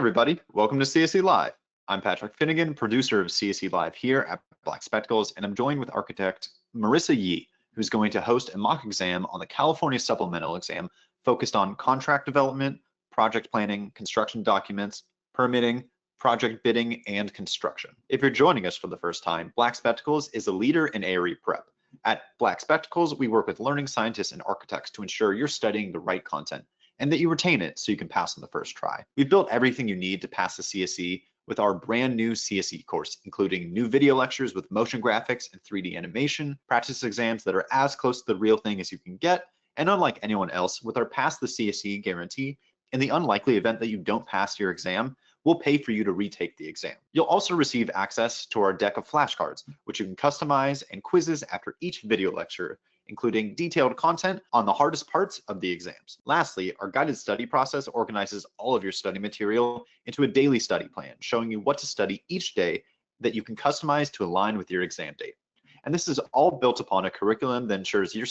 everybody, welcome to CSE Live. I'm Patrick Finnegan, producer of CSE Live here at Black Spectacles, and I'm joined with architect Marissa Yee, who's going to host a mock exam on the California Supplemental Exam focused on contract development, project planning, construction documents, permitting, project bidding, and construction. If you're joining us for the first time, Black Spectacles is a leader in ARE prep. At Black Spectacles, we work with learning scientists and architects to ensure you're studying the right content and that you retain it so you can pass on the first try. We've built everything you need to pass the CSE with our brand new CSE course, including new video lectures with motion graphics and 3D animation, practice exams that are as close to the real thing as you can get, and unlike anyone else, with our Pass the CSE guarantee, in the unlikely event that you don't pass your exam, we'll pay for you to retake the exam. You'll also receive access to our deck of flashcards, which you can customize, and quizzes after each video lecture, including detailed content on the hardest parts of the exams. Lastly, our guided study process organizes all of your study material into a daily study plan, showing you what to study each day that you can customize to align with your exam date. And this is all built upon a curriculum that ensures you're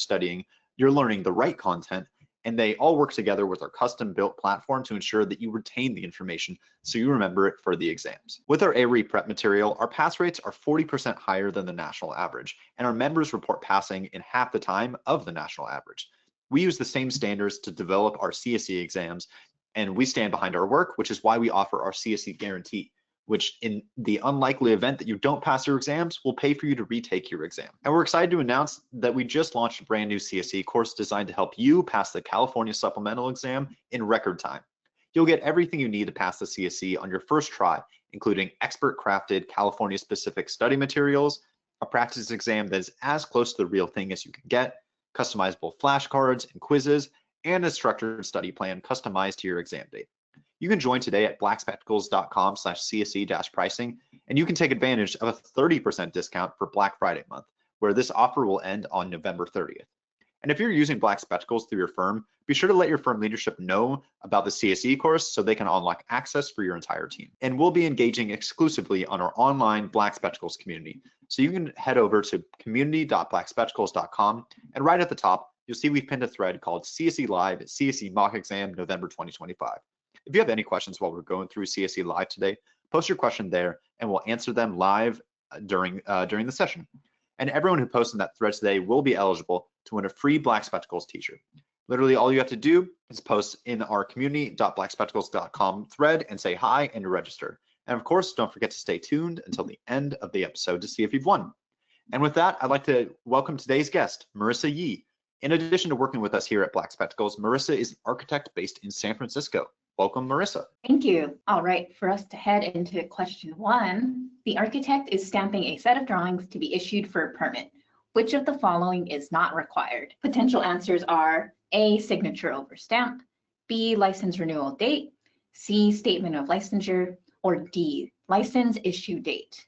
learning the right content, and they all work together with our custom-built platform to ensure that you retain the information so you remember it for the exams. With our ARE prep material, our pass rates are 40% higher than the national average, and our members report passing in half the time of the national average. We use the same standards to develop our CSE exams, and we stand behind our work, which is why we offer our CSE guarantee, which in the unlikely event that you don't pass your exams, will pay for you to retake your exam. And we're excited to announce that we just launched a brand new CSE course designed to help you pass the California Supplemental Exam in record time. You'll get everything you need to pass the CSE on your first try, including expert-crafted California-specific study materials, a practice exam that is as close to the real thing as you can get, customizable flashcards and quizzes, and a structured study plan customized to your exam date. You can join today at blackspectacles.com/CSE-pricing, and you can take advantage of a 30% discount for Black Friday month, where this offer will end on November 30th. And if you're using Black Spectacles through your firm, be sure to let your firm leadership know about the CSE course so they can unlock access for your entire team. And we'll be engaging exclusively on our online Black Spectacles community. So you can head over to community.blackspectacles.com, and right at the top, you'll see we've pinned a thread called CSE Live CSE Mock Exam November 2025. If you have any questions while we're going through CSE Live today, post your question there and we'll answer them live during the session. And everyone who posts in that thread today will be eligible to win a free Black Spectacles t-shirt. Literally all you have to do is post in our community.blackspectacles.com thread and say hi and register. And of course, don't forget to stay tuned until the end of the episode to see if you've won. And with that, I'd like to welcome today's guest, Marissa Yee. In addition to working with us here at Black Spectacles, Marissa is an architect based in San Francisco. Welcome, Marissa. Thank you. All right, for us to head into question one, the architect is stamping a set of drawings to be issued for a permit. Which of the following is not required? Potential answers are A, signature over stamp, B, license renewal date, C, statement of licensure, or D, license issue date.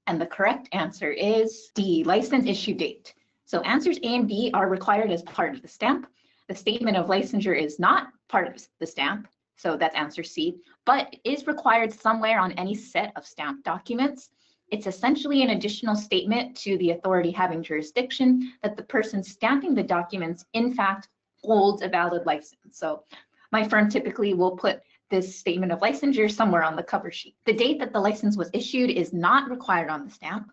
And the correct answer is D, license issue date. So answers A and B are required as part of the stamp. The statement of licensure is not part of the stamp, so that's answer C, but is required somewhere on any set of stamp documents. It's essentially an additional statement to the authority having jurisdiction that the person stamping the documents in fact holds a valid license. So my firm typically will put this statement of licensure somewhere on the cover sheet. The date that the license was issued is not required on the stamp.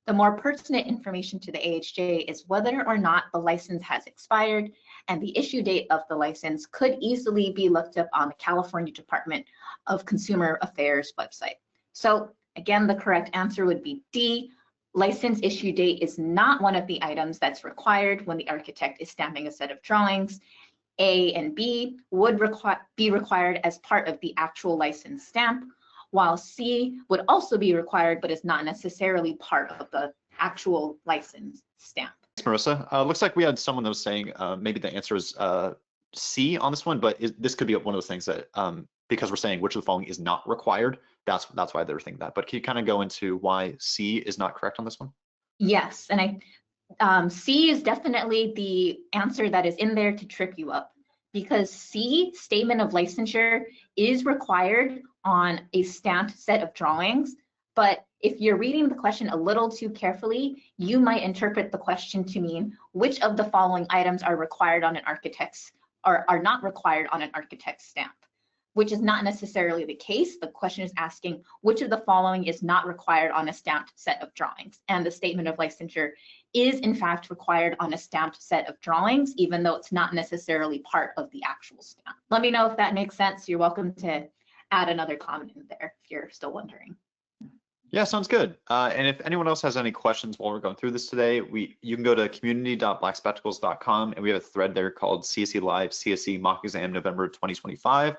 The more pertinent information to the AHJ is whether or not the license has expired, and the issue date of the license could easily be looked up on the California Department of Consumer Affairs website. So again, the correct answer would be D. License issue date is not one of the items that's required when the architect is stamping a set of drawings. A and B would be required as part of the actual license stamp, while C would also be required, but is not necessarily part of the actual license stamp. Thanks, Marissa. Looks like we had someone that was saying maybe the answer is C on this one, but this could be one of those things that because we're saying which of the following is not required, that's why they're thinking that. But can you kind of go into why C is not correct on this one? Yes, and C is definitely the answer that is in there to trip you up, because C, statement of licensure, is required on a stamped set of drawings, but if you're reading the question a little too carefully, you might interpret the question to mean which of the following items are required on an architect's or are not required on an architect's stamp. which is not necessarily the case. The question is asking which of the following is not required on a stamped set of drawings. And the statement of licensure is in fact required on a stamped set of drawings, even though it's not necessarily part of the actual stamp. Let me know if that makes sense. You're welcome to add another comment in there if you're still wondering. Yeah, sounds good. And if anyone else has any questions while we're going through this today, you can go to community.blackspectacles.com, and we have a thread there called CSE Live CSE Mock Exam November 2025.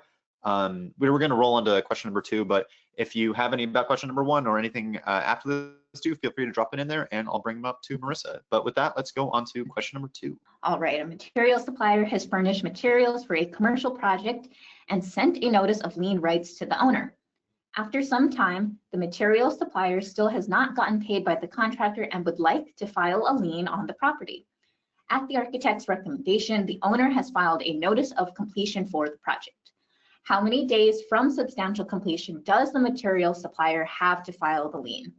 We were going to roll on to question number 2, but if you have any about question number 1 or anything after this, feel free to drop it in there and I'll bring them up to Marissa. But with that, let's go on to question number 2. All right, a material supplier has furnished materials for a commercial project and sent a notice of lien rights to the owner. After some time, the material supplier still has not gotten paid by the contractor and would like to file a lien on the property. At the architect's recommendation, the owner has filed a notice of completion for the project. How many days from substantial completion does the material supplier have to file the lien?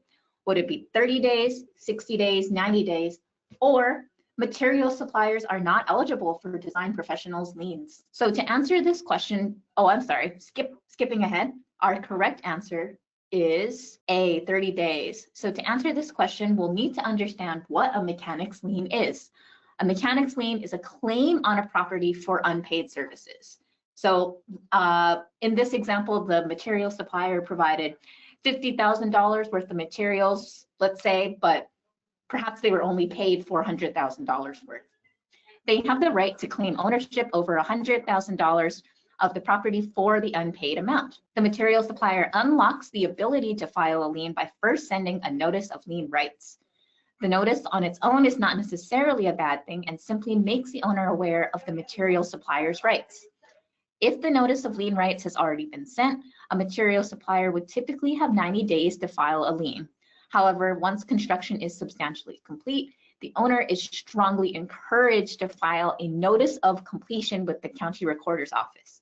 Would it be 30 days, 60 days, 90 days, or material suppliers are not eligible for design professionals' liens? So to answer this question, skipping ahead, our correct answer is A, 30 days. So to answer this question, we'll need to understand what a mechanic's lien is. A mechanic's lien is a claim on a property for unpaid services. So in this example, the material supplier provided $50,000 worth of materials, let's say, but perhaps they were only paid $400,000 worth. They have the right to claim ownership over $100,000 of the property for the unpaid amount. The material supplier unlocks the ability to file a lien by first sending a notice of lien rights. The notice on its own is not necessarily a bad thing and simply makes the owner aware of the material supplier's rights. If the notice of lien rights has already been sent, a material supplier would typically have 90 days to file a lien. However, once construction is substantially complete, the owner is strongly encouraged to file a notice of completion with the county recorder's office.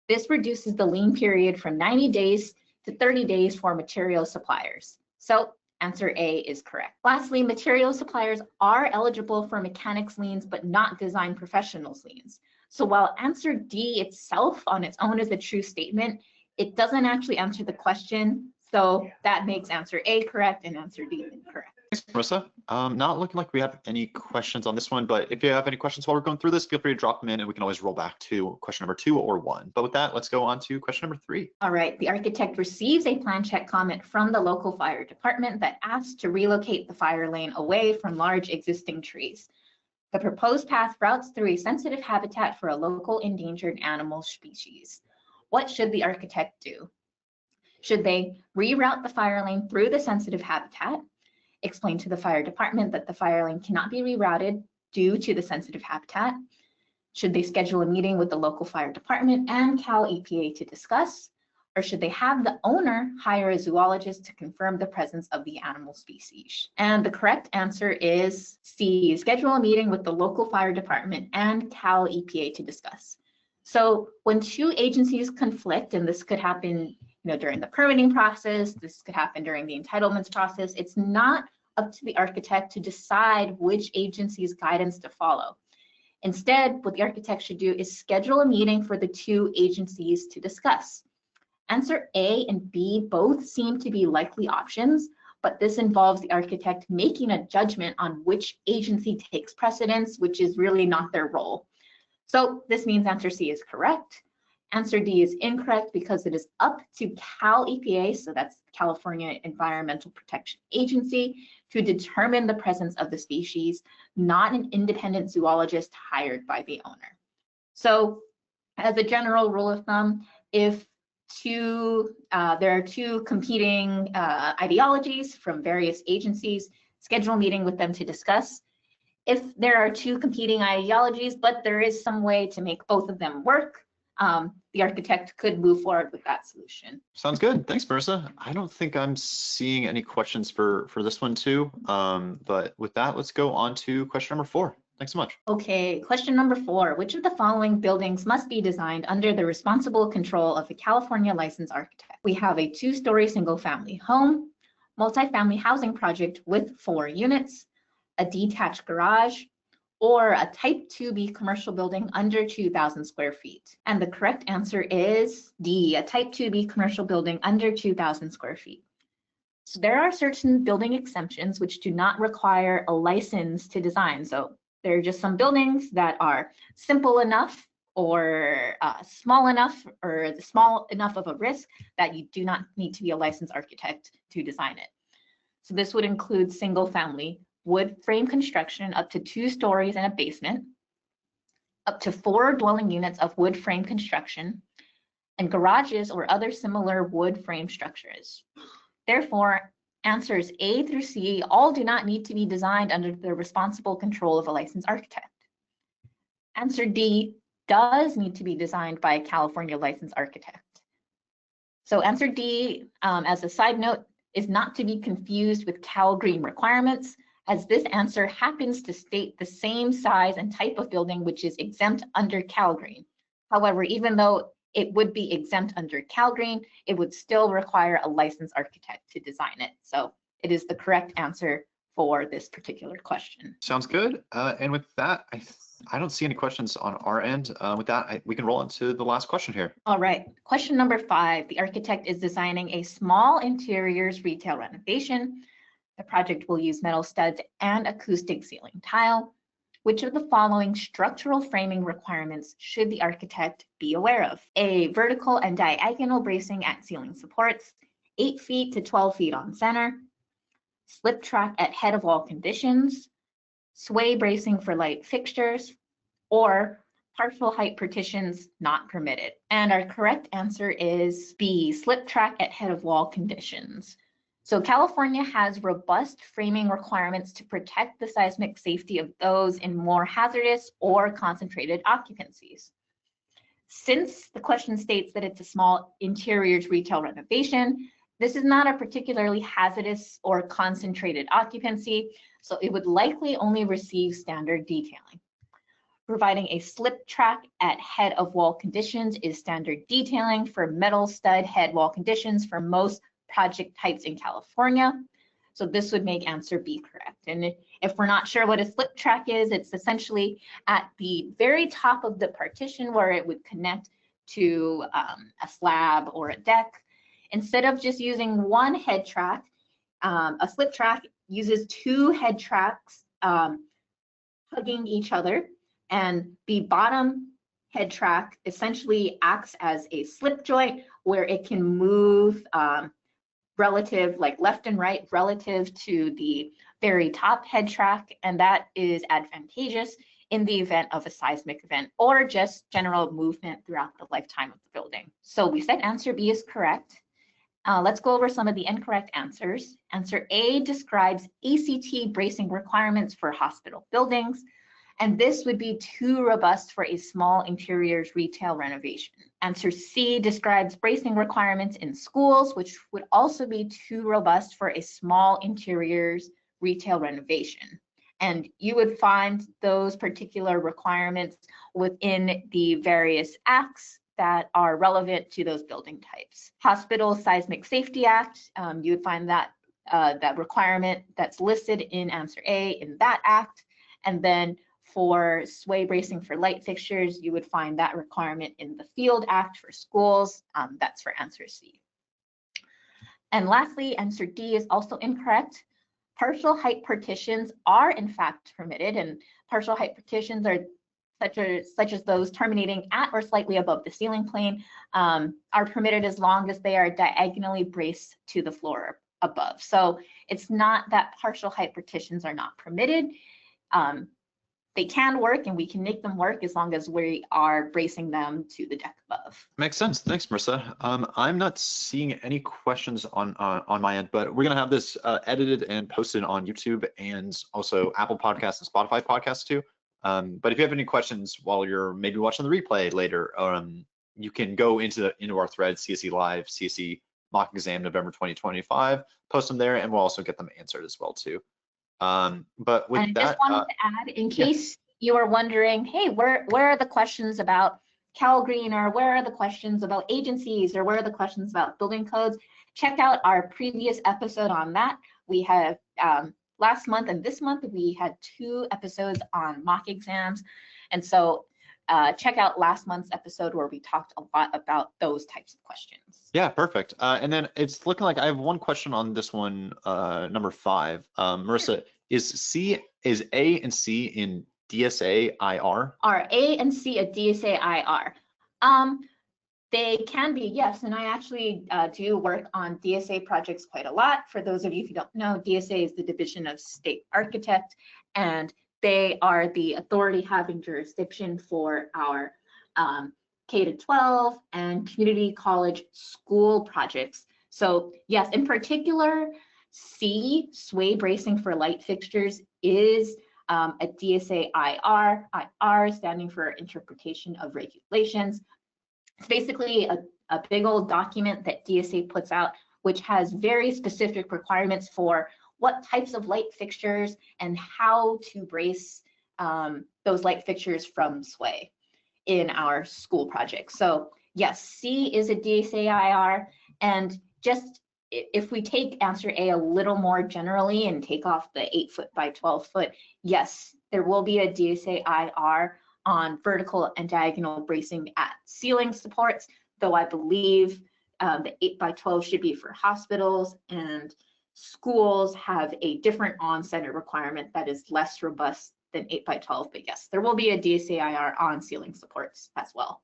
This reduces the lien period from 90 days to 30 days for material suppliers. So answer A is correct. Lastly, material suppliers are eligible for mechanics liens, but not design professionals liens. So while answer D itself on its own is a true statement, it doesn't actually answer the question. So that makes answer A correct and answer D incorrect. Thanks, Marissa. Not looking like we have any questions on this one, but if you have any questions while we're going through this, feel free to drop them in and we can always roll back to question number 2 or 1. But with that, let's go on to question number 3. All right, the architect receives a plan check comment from the local fire department that asks to relocate the fire lane away from large existing trees. The proposed path routes through a sensitive habitat for a local endangered animal species. What should the architect do? Should they reroute the fire lane through the sensitive habitat, explain to the fire department that the fire lane cannot be rerouted due to the sensitive habitat? Should they schedule a meeting with the local fire department and Cal EPA to discuss? Or should they have the owner hire a zoologist to confirm the presence of the animal species? And the correct answer is C, schedule a meeting with the local fire department and Cal EPA to discuss. So when two agencies conflict, and this could happen during the permitting process, this could happen during the entitlements process, it's not up to the architect to decide which agency's guidance to follow. Instead, what the architect should do is schedule a meeting for the two agencies to discuss. Answer A and B both seem to be likely options, but this involves the architect making a judgment on which agency takes precedence, which is really not their role. So this means answer C is correct. Answer D is incorrect because it is up to Cal EPA, so that's California Environmental Protection Agency, to determine the presence of the species, not an independent zoologist hired by the owner. So as a general rule of thumb, if there are two competing ideologies from various agencies, schedule a meeting with them to discuss. If there are two competing ideologies, but there is some way to make both of them work, the architect could move forward with that solution. Sounds good. Thanks, Marissa. I don't think I'm seeing any questions for this one too. But with that, let's go on to question number 4. Thanks so much. Okay, question number 4. Which of the following buildings must be designed under the responsible control of a California licensed architect? We have a 2-story single-family home, multifamily housing project with 4 units, a detached garage, or a type 2B commercial building under 2,000 square feet? And the correct answer is D, a type 2B commercial building under 2,000 square feet. So there are certain building exemptions which do not require a license to design. So there are just some buildings that are simple enough or small enough or small enough of a risk that you do not need to be a licensed architect to design it. So this would include single family wood frame construction up to 2 stories and a basement, up to 4 dwelling units of wood frame construction, and garages or other similar wood frame structures. Therefore, answers A through C all do not need to be designed under the responsible control of a licensed architect. Answer D does need to be designed by a California licensed architect. So answer D, as a side note, is not to be confused with Cal Green requirements, as this answer happens to state the same size and type of building which is exempt under Cal Green. However, even though it would be exempt under Cal Green, it would still require a licensed architect to design it. So it is the correct answer for this particular question. Sounds good. And with that, I don't see any questions on our end. With that, we can roll into the last question here. All right, question number 5. The architect is designing a small interiors retail renovation. The project will use metal studs and acoustic ceiling tile. Which of the following structural framing requirements should the architect be aware of? A, vertical and diagonal bracing at ceiling supports, 8 feet to 12 feet on center, slip track at head of wall conditions, sway bracing for light fixtures, or partial height partitions not permitted. And our correct answer is B, slip track at head of wall conditions. So California has robust framing requirements to protect the seismic safety of those in more hazardous or concentrated occupancies. Since the question states that it's a small interiors retail renovation, this is not a particularly hazardous or concentrated occupancy, so it would likely only receive standard detailing. Providing a slip track at head of wall conditions is standard detailing for metal stud head wall conditions for most project types in California. So this would make answer B correct. And if we're not sure what a slip track is, it's essentially at the very top of the partition where it would connect to a slab or a deck. Instead of just using one head track, a slip track uses 2 head tracks hugging each other, and the bottom head track essentially acts as a slip joint where it can move relative, like left and right, relative to the very top head track, and that is advantageous in the event of a seismic event or just general movement throughout the lifetime of the building. So we said answer B is correct. Let's go over some of the incorrect answers. Answer A describes ACT bracing requirements for hospital buildings, and this would be too robust for a small interiors retail renovation. Answer C describes bracing requirements in schools, which would also be too robust for a small interiors retail renovation. And you would find those particular requirements within the various acts that are relevant to those building types. Hospital Seismic Safety Act, you would find that that requirement that's listed in answer A in that act. And then for sway bracing for light fixtures, you would find that requirement in the Field Act for schools. That's for answer C. And lastly, answer D is also incorrect. Partial height partitions are in fact permitted, and partial height partitions are such as those terminating at or slightly above the ceiling plane are permitted as long as they are diagonally braced to the floor above. So it's not that partial height partitions are not permitted. They can work, and we can make them work as long as we are bracing them to the deck above. Makes sense. Thanks, Marissa. I'm not seeing any questions on my end, but we're gonna have this edited and posted on YouTube and also Apple Podcasts and Spotify podcasts too. But if you have any questions while you're maybe watching the replay later, you can go into our thread, CSE Live, CSE Mock Exam November 2025, post them there, and we'll also get them answered as well too. But with and I that, just wanted to add, in case you are wondering, hey, where are the questions about Cal Green, or where are the questions about agencies, or where are the questions about building codes? Check out our previous episode on that. We have last month and this month, we had 2 episodes on mock exams. And so check out last month's episode where we talked a lot about those types of questions. Yeah, perfect. And then it's looking like I have one question on this one, number 5. Marissa, is A and C in DSA IR? Are A and C a DSA IR? They can be, yes, and I actually do work on DSA projects quite a lot. For those of you who don't know, DSA is the Division of State Architect, and they are the authority having jurisdiction for our K-12 and community college school projects. So yes, in particular, C, sway bracing for light fixtures, is a DSA IR, IR standing for Interpretation of Regulations. It's basically a big old document that DSA puts out, which has very specific requirements for what types of light fixtures and how to brace those light fixtures from sway in our school projects. So yes, C is a DSA IR, and just if we take answer A a little more generally and take off the 8-foot by 12-foot, yes, there will be a DSA IR on vertical and diagonal bracing at ceiling supports, though I believe the 8 by 12 should be for hospitals, and schools have a different on-center requirement that is less robust than 8 by 12, but yes, there will be a DSA IR on ceiling supports as well.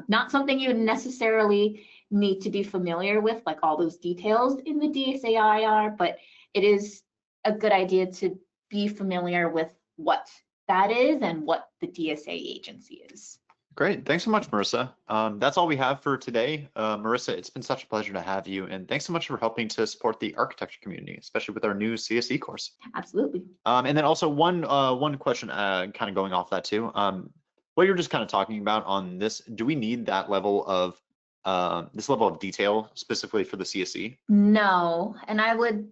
Not something you necessarily need to be familiar with, like all those details in the DSA IR, but it is a good idea to be familiar with what that is and what the DSA agency is. Great. Thanks so much, Marissa. That's all we have for today. Marissa, it's been such a pleasure to have you, and thanks so much for helping to support the architecture community, especially with our new CSE course. Absolutely. And then also one question, kind of going off that too. What you're just kind of talking about on this, do we need that level of detail specifically for the CSE? No, and I would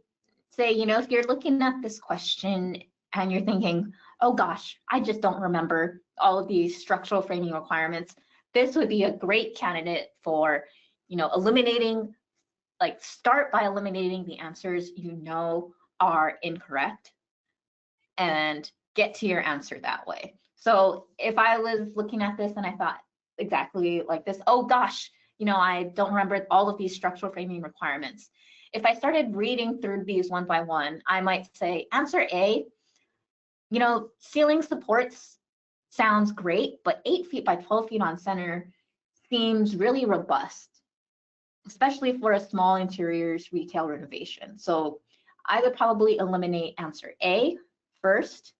say, if you're looking at this question and you're thinking, oh gosh, I just don't remember all of these structural framing requirements, this would be a great candidate for, start by eliminating the answers are incorrect and get to your answer that way. So if I was looking at this and I thought exactly like this, oh gosh, I don't remember all of these structural framing requirements. If I started reading through these one by one, I might say answer A, ceiling supports sounds great, but 8 feet by 12 feet on center seems really robust, especially for a small interiors retail renovation. So I would probably eliminate answer A first.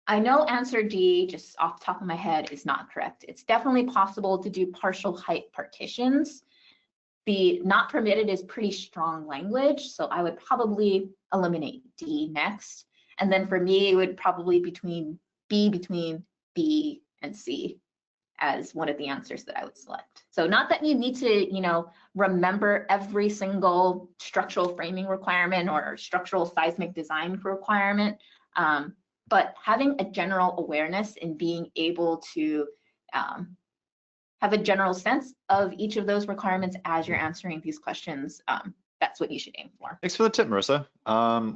I know answer D, just off the top of my head, is not correct. It's definitely possible to do partial height partitions. The not permitted is pretty strong language, so I would probably eliminate D next. And then for me, it would probably between B and C as one of the answers that I would select. So not that you need to, remember every single structural framing requirement or structural seismic design requirement, but having a general awareness and being able to have a general sense of each of those requirements as you're answering these questions, that's what you should aim for. Thanks for the tip, Marissa.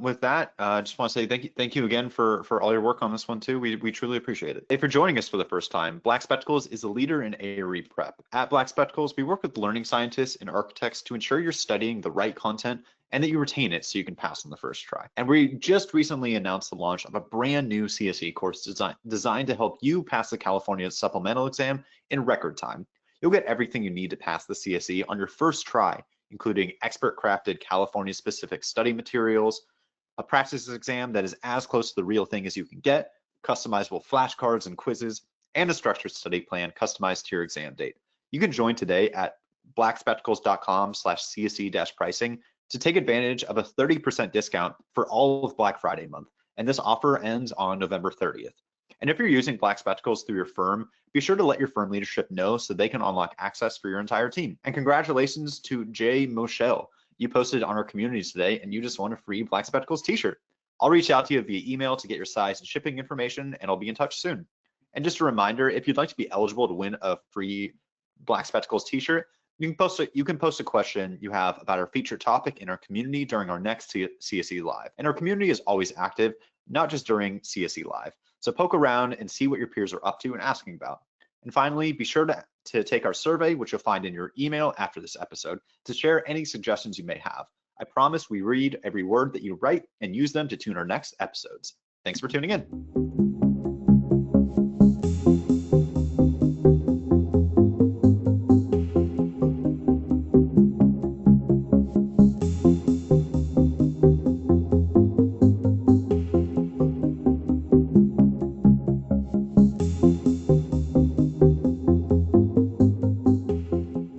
With that, I just want to say thank you again for all your work on this one too. We truly appreciate it. If you're joining us for the first time, Black Spectacles is a leader in ARE prep. At Black Spectacles, we work with learning scientists and architects to ensure you're studying the right content and that you retain it so you can pass on the first try. And we just recently announced the launch of a brand new CSE course designed to help you pass the California Supplemental Exam in record time. You'll get everything you need to pass the CSE on your first try, including expert-crafted California-specific study materials, a practice exam that is as close to the real thing as you can get, customizable flashcards and quizzes, and a structured study plan customized to your exam date. You can join today at blackspectacles.com/CSE-pricing to take advantage of a 30% discount for all of Black Friday month, and this offer ends on November 30th. And if you're using Black Spectacles through your firm, be sure to let your firm leadership know so they can unlock access for your entire team. And congratulations to Jay Moschel. You posted on our communities today and you just won a free Black Spectacles t-shirt. I'll reach out to you via email to get your size and shipping information, and I'll be in touch soon. And just a reminder, if you'd like to be eligible to win a free Black Spectacles t-shirt, You can post a question you have about our featured topic in our community during our next CSE Live. And our community is always active, not just during CSE Live. So poke around and see what your peers are up to and asking about. And finally, be sure to take our survey, which you'll find in your email after this episode, to share any suggestions you may have. I promise we read every word that you write and use them to tune our next episodes. Thanks for tuning in.